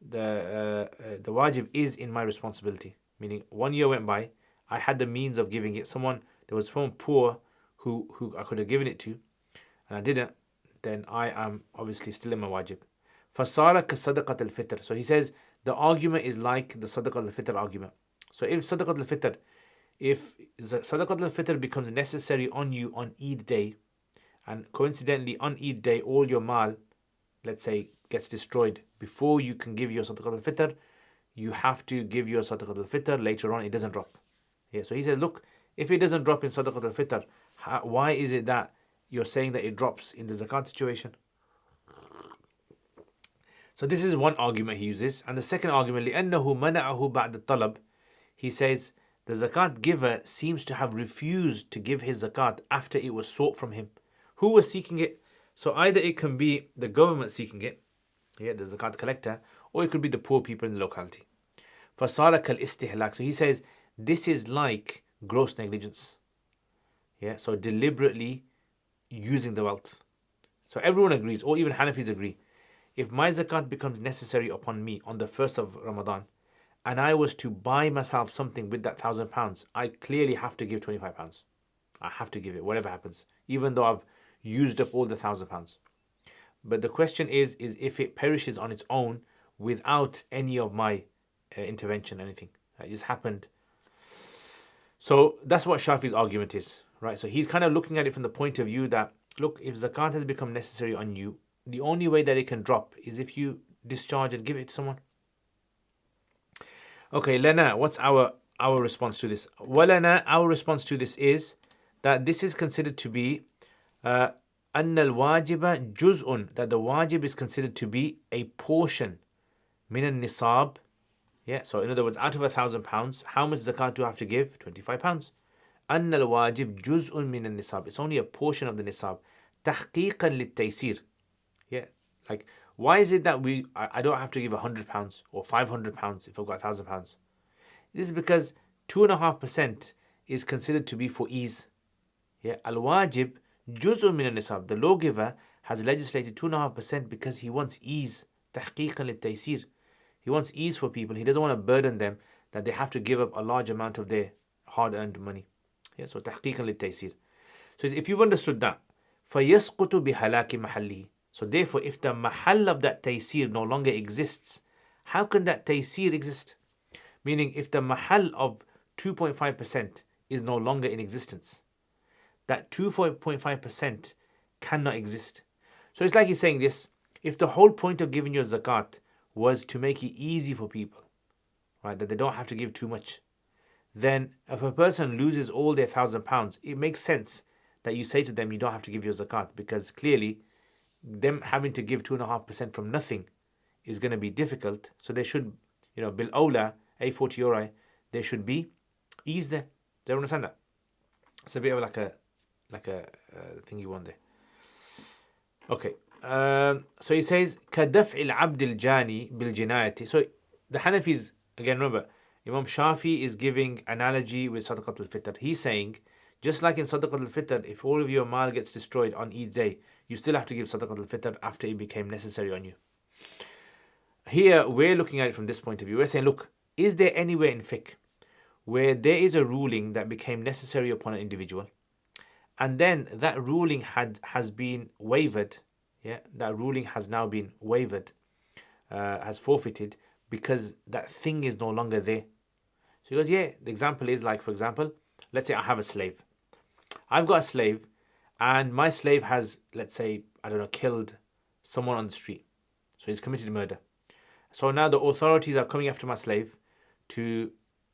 the wajib is in my responsibility. Meaning 1 year went by, I had the means of giving it. There was someone poor who I could have given it to, and I didn't, then I am obviously still in my wajib. فَصَارَ كَصَدَقَةَ الْفِطْر. So he says, the argument is like the Sadaqat al-Fitr argument. So if Sadaqat al-Fitr becomes necessary on you on Eid day, and coincidentally on Eid day all your mal, let's say, gets destroyed before you can give your Sadaqat al-Fitr, you have to give your Sadaqat al-Fitr later on, it doesn't drop. So he says, look, if it doesn't drop in Sadaqat al-Fitr, why is it that you're saying that it drops in the zakat situation? So this is one argument he uses. And the second argument, لِأَنَّهُ مَنَعَهُ بَعْدَ الطَّلَبِ, he says the zakat giver seems to have refused to give his zakat after it was sought from him. Who was seeking it? So either it can be the government seeking it, the zakat collector, or it could be the poor people in the locality. فَصَارَ كَالْإِسْتِهْلَاكِ. So he says this is like gross negligence. So deliberately using the wealth. So everyone agrees, or even Hanafis agree, if my zakat becomes necessary upon me on the first of Ramadan, and I was to buy myself something with that £1,000, I clearly have to give £25. I have to give it, whatever happens, even though I've used up all the £1,000. But the question is if it perishes on its own without any of my intervention, anything. It just happened. So that's what Shafi's argument is, right? So he's kind of looking at it from the point of view that, look, if zakat has become necessary on you, the only way that it can drop is if you discharge and give it to someone. Okay, Lana, what's our response to this? Walana, our response to this is that this is considered to be أن الواجب جزء, that the wajib is considered to be a portion من النصاب. So in other words, out of £1,000, how much zakat do I have to give? £25. أن الواجب جزء من النصاب. It's only a portion of the nisab. تحقيقا للتيسير. Like, why is it that I don't have to give £100 or £500 if I've got £1,000? This is because 2.5% is considered to be for ease. Al-wajib juz'un min al-nisab. The lawgiver has legislated 2.5% because he wants ease. Tahqiqan lit-taysir. He wants ease for people. He doesn't want to burden them that they have to give up a large amount of their hard-earned money. So tahqiqan lit-taysir. So if you've understood that, فَيَسْقُطُ بِحَلَاكِ مَحَلِّهِ. So therefore, if the mahal of that taysir no longer exists, how can that taysir exist? Meaning, if the mahal of 2.5% is no longer in existence, that 2.5% cannot exist. So it's like he's saying this, if the whole point of giving your zakat was to make it easy for people, right, that they don't have to give too much, then if a person loses all their £1,000, it makes sense that you say to them, you don't have to give your zakat, because clearly them having to give 2.5% from nothing is going to be difficult. So they should, bil awla, €40, there should be ease there. Do you understand that? It's a bit of like a thing you want there. Okay. So he says, كَدَفْعِ الْعَبْدِ الْجَانِي بِالْجِنَايَةِ. So the Hanafis, again remember, Imam Shafi is giving analogy with Sadaqat al-Fitr. He's saying, just like in Sadaqat al-Fitr, if all of your mal gets destroyed on Eid day, you still have to give Sadaqat al-Fitr after it became necessary on you. Here, we're looking at it from this point of view. We're saying, look, is there anywhere in fiqh where there is a ruling that became necessary upon an individual, and then that ruling has been wavered. Yeah, that ruling has now been wavered, has forfeited because that thing is no longer there. So he goes, yeah, the example is like, for example, let's say I have a slave. I've got a slave, and my slave has, let's say, I don't know, killed someone on the street. So he's committed murder. So now the authorities are coming after my slave to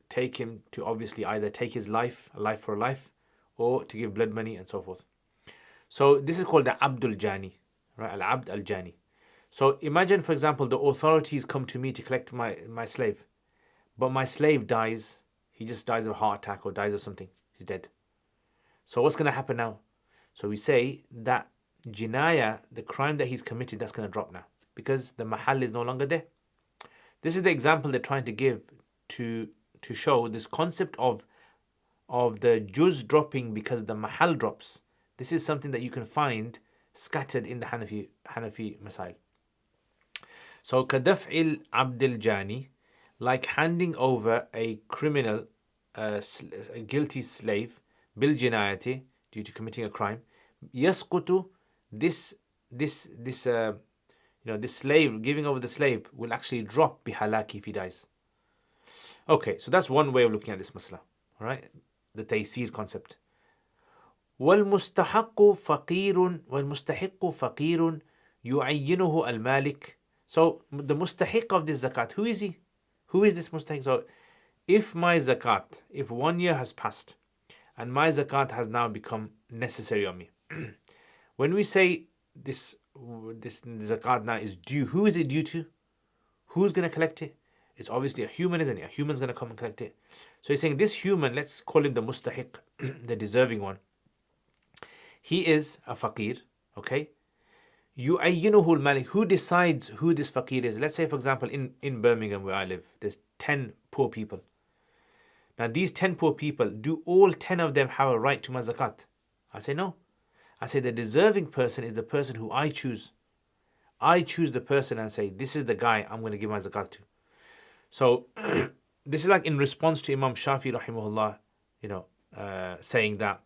take him to obviously either take his life, a life for a life, or to give blood money and so forth. So this is called the Abdul Jani, right? Al Abd al Jani. So imagine, for example, the authorities come to me to collect my slave, but my slave dies. He just dies of a heart attack or dies of something. He's dead. So what's going to happen now? So we say that jinaya, the crime that he's committed, that's going to drop now because the mahal is no longer there. This is the example they're trying to give to show this concept of the juz dropping because the mahal drops. This is something that you can find scattered in the Hanafi Masail. So kadaf'il abdil jani, like handing over a criminal, a guilty slave, bil jinayati, due to committing a crime, yasqutu, this slave, giving over the slave will actually drop bihalaki if he dies. Okay, so that's one way of looking at this masla, all right? The taysir concept. والمستحق فقير فقير يعينه المالك. So the mustahiq of this zakat, who is he? Who is this mustahiq? So if my zakat, if 1 year has passed and my zakat has now become necessary on me, when we say this zakat now is due, who is it due to? Who's going to collect it? It's obviously a human, isn't it? A human's going to come and collect it. So he's saying this human, let's call him the mustahiq, the deserving one. He is a faqir, okay? يُعَيِّنُهُ الْمَالِكُ. Who decides who this faqir is? Let's say, for example, in Birmingham where I live, there's 10 poor people. Now these 10 poor people, do all 10 of them have a right to my zakat? I say no. I say the deserving person is the person who I choose. I choose the person and say, this is the guy I'm going to give my zakat to. So this is like in response to Imam Shafi rahimahullah, saying that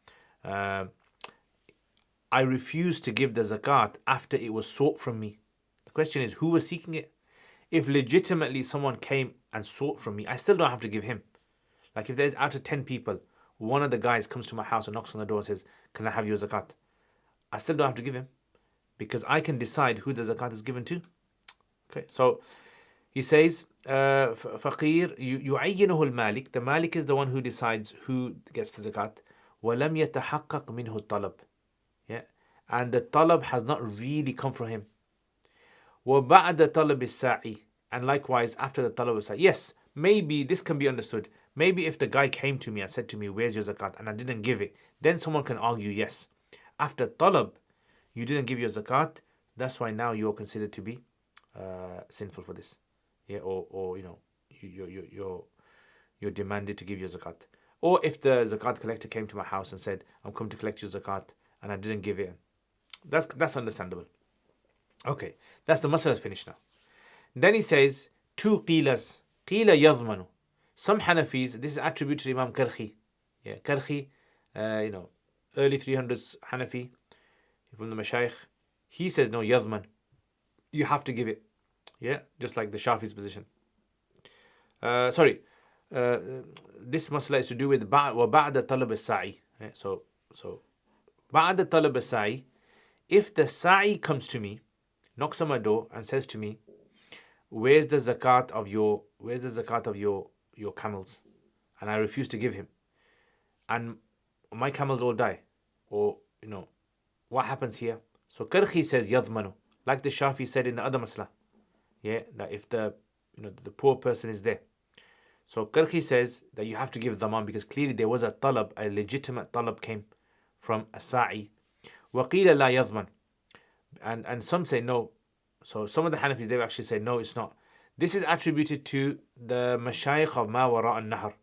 I refuse to give the zakat after it was sought from me. The question is, who was seeking it? If legitimately someone came and sought from me, I still don't have to give him. Like if there's out of 10 people, one of the guys comes to my house and knocks on the door and says, can I have your zakat? I still don't have to give him because I can decide who the zakat is given to. Okay, so he says, فقير يعينه المالك. The malik is the one who decides who gets the zakat. ولم يتحقق منه الطلب. Yeah, and the talab has not really come from him. وبعد طلب الساعي. And likewise, after the talab الساعي. Yes, maybe this can be understood. Maybe if the guy came to me and said to me, where's your zakat? And I didn't give it, then someone can argue, yes. After talab, you didn't give your zakat. That's why now you're considered to be sinful for this. Yeah, or you're demanded to give your zakat. Or if the zakat collector came to my house and said, I'm come to collect your zakat, and I didn't give it. That's understandable. Okay, that's the masala is finished now. Then he says, two qilas. Qila yadhmanu. Some Hanafis, this is attributed to Imam Karhi. Yeah, Karhi, early 300s Hanafi, from the Mashayikh. He says, no, yadhman. You have to give it. Yeah, just like the Shafi's position. This masala is to do with وَبَعْدَ طَلَبِ السَّعِي. So بعد طلب السعي, if the sa'i comes to me, knocks on my door and says to me, where's the zakat of your camels? And I refuse to give him. And my camels all die. Or, what happens here? So Karhi says yadmanu, like the Shafi said in the other masla. Yeah, that if the poor person is there. So Karhi says that you have to give dhaman because clearly there was a talab, a legitimate talab came from a sa'i. وَقِيلَ لَا يَضْمَنْ. And some say no. So some of the Hanafis, they actually say no, it's not. This is attributed to the mashayikh of ma wara al-nahr.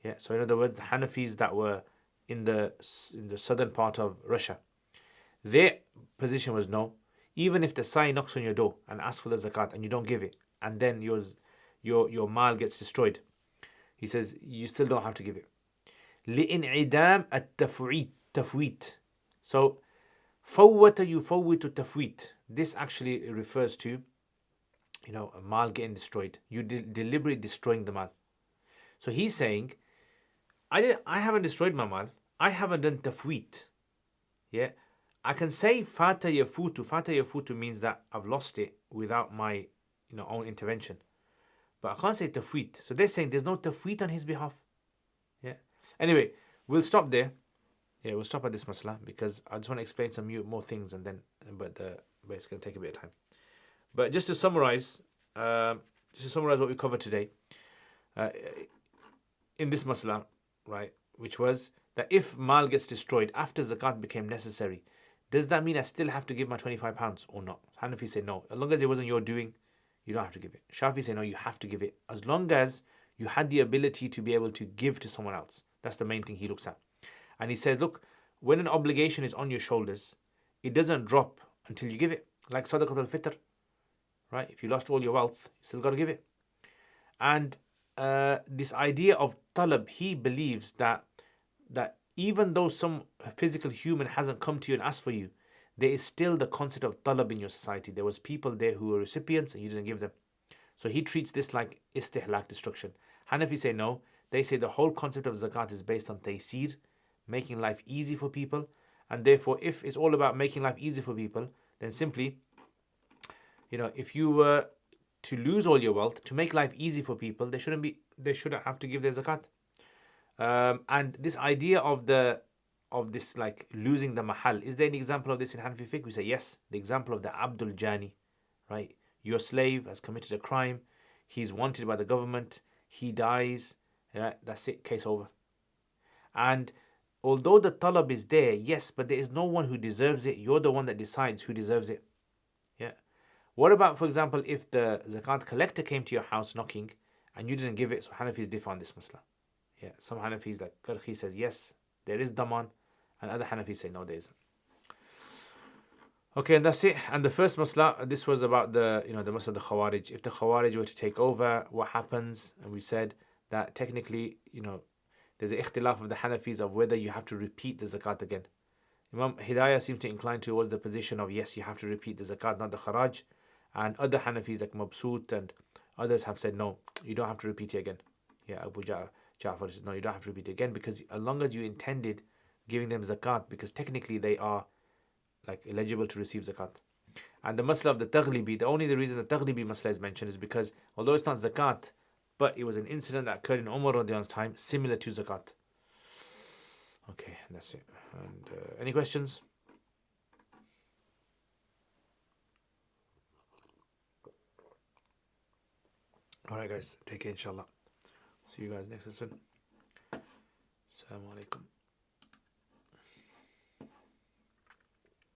Yeah, so in other words, the Hanafis that were in the southern part of Russia, their position was no. Even if the sa'i knocks on your door and asks for the zakat and you don't give it, and then your mal gets destroyed, He says you still don't have to give it. لإنعدام التفويت. So فوت يفوت التفويت. This actually refers to, a mal getting destroyed. You deliberately destroying the mal. So he's saying, I haven't destroyed my mal. I haven't done tafweet. Yeah, I can say fata yafutu. Fata yafutu means that I've lost it without my, own intervention. But I can't say tafweet. So they're saying there's no tafweet on his behalf. Yeah. Anyway, we'll stop there. Yeah, we'll stop at this masla because I just want to explain some more things but it's going to take a bit of time. But just to summarize what we covered today, in this masla, right, which was that if mal gets destroyed after zakat became necessary, does that mean I still have to give my £25 or not? Hanafi say no. As long as it wasn't your doing, you don't have to give it. Shafi say no, you have to give it. As long as you had the ability to be able to give to someone else. That's the main thing he looks at. And he says, look, when an obligation is on your shoulders, it doesn't drop until you give it. Like sadaqat al-fitr, right? If you lost all your wealth, you still got to give it. And this idea of talab, he believes that even though some physical human hasn't come to you and asked for you, there is still the concept of talab in your society. There was people there who were recipients and you didn't give them. So he treats this like istihlak, destruction. Hanafi say no. They say the whole concept of zakat is based on taysir, making life easy for people. And therefore, if it's all about making life easy for people, then simply, if you were to lose all your wealth, to make life easy for people, they shouldn't have to give their zakat. And this idea of this like losing the mahal, is there an example of this in Hanafi fiqh? We say yes. The example of the Abdul Jani, right? Your slave has committed a crime. He's wanted by the government. He dies. Right? That's it. Case over. And although the talab is there, yes, but there is no one who deserves it. You're the one that decides who deserves it. Yeah. What about, for example, if the zakat collector came to your house knocking and you didn't give it? So Hanafis differ on this masla. Yeah. Some Hanafis, like Karhi, says yes, there is daman, and other Hanafis say no, there isn't. Okay, and that's it. And the first masla, this was about the masla of the Khawarij. If the Khawarij were to take over, what happens? And we said that technically, there's an ikhtilaf of the Hanafis of whether you have to repeat the zakat again. Imam Hidayah seems to incline towards the position of yes, you have to repeat the zakat, not the kharaj. And other Hanafis like Mabsut and others have said no, you don't have to repeat it again. Yeah, Abu Ja'far says no, you don't have to repeat it again, because as long as you intended giving them zakat, because technically they are like eligible to receive zakat. And the masla of the taghlibi, the reason the taghlibi masla is mentioned is because although it's not zakat, but it was an incident that occurred in Umar radiallahu anhu's time, similar to zakat. Okay, that's it. And any questions? Alright guys, take care inshallah. See you guys next lesson. Assalamu alaikum.